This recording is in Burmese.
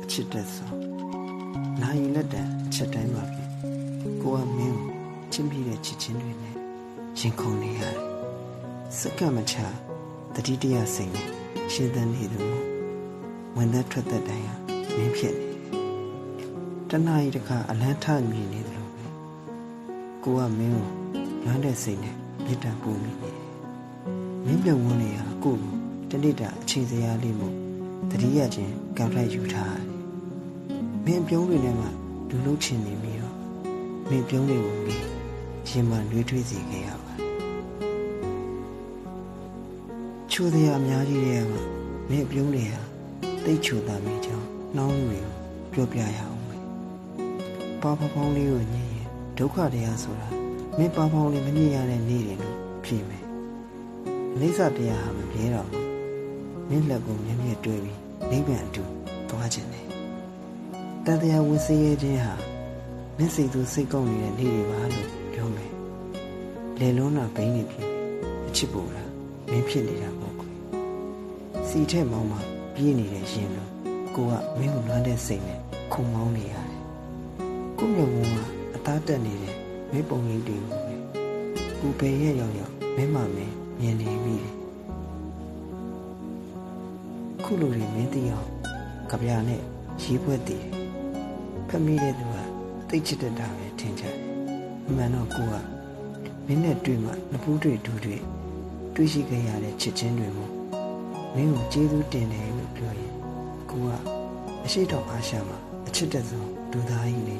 အချစ်တက်ဆိုနာယီလက်တံအချက်တိုင်းပါပြီကိုကမင်းကိုချစ်ပြီးတဲ့ချစ်ချင်းတွေနဲ့ရင်ခုန်နေရတယ်စက္ကန့်မချတတိတရစိတ်နဲ့ရှင်းသန်နေသူဝင်သက်ထွက်သက်တိုင်းဟာမင်းဖြစ်နေတနာရီတခါအလန်းထမြင်နေတယ်လို့ပဲကိုကမင်းကိုလွမ်းတဲ့စိတ်နဲ့မြစ်တံပူမိနေမင်းပြုံဝင်နေဟာကိုကိုတနေ့တာအချိန်စရာလေးမို့တတိယချင်းကံလိုက်ယူထားတယ်မင်းပြုံးတွေနဲ့မှလူလုံးချင်နေပြီးတော့မင်းပြုံးတွေကိုမင်းရင်မှနှွေးထွေးစေခဲ့ရပါတယ်ချိုးစရာအများကြီးတွေကမှမင်းပြုံးတွေဟာတိတ်ချိုတာမိကြောင်းနှောင်းတွေကိုပြောပြရအောင်ပဲပါဖဖောင်းလေးကိုညင်ရင်ဒုက္ခတရားဆိုတာမင်းပါဖောင်းလေးမညင်ရတဲ့နေ့တွေလို့ဖြစ်မယ်အိဋ္ဌတရားဟာမပြေတော့ဘူးမင်းလက်ကိုမြဲမြဲတွေ့ပြီးနိဗ္ဗာန်အတူသွားခြင်းနဲ့တန်တရားဝင်စေရခြင်းဟာမင်းစိတ်သူစိတ်ကောင်းနေတဲ့နေ့တွေပါလို့ပြောမယ်လေလုံးနာဘိန်းနေပြီအချစ်ပူတာမင်းဖြစ်နေတာပေါ့ကွယ်စီထက်မောင်းမှပြေးနေတဲ့ရင်လို့ကိုကမင်းကိုလွမ်းတဲ့စိတ်နဲ့ခုံမောင်းနေရတယ်ကိုမျက်ဝန်းကအသားတက်နေတဲ့မင်းပုံရိပ်တွေကိုပဲကိုပဲရဲ့ရောက်ရောက်မင်းမမင်းမြင်နေပြီခုလိုတွေမင်းသိအောင်ကြပြာနဲ့ရေးပွဲတည်ဖက်မိတဲ့သူကတိတ်ချစ်တတ်တာပဲထင်ကြတယ်အမှန်တော့ကိုကမင်းနဲ့တွေ့မှနဖူးတွေဒူးတွေတွေ့ရှိခဲ့ရတဲ့ချစ်ချင်းတွေမို့မင်းကိုကျေးဇူးတင်တယ်လို့ပြောရင်ကိုကအရှိတော်အားရှာမှာအချစ်တက်ဆုံးလူသားကြီးလေ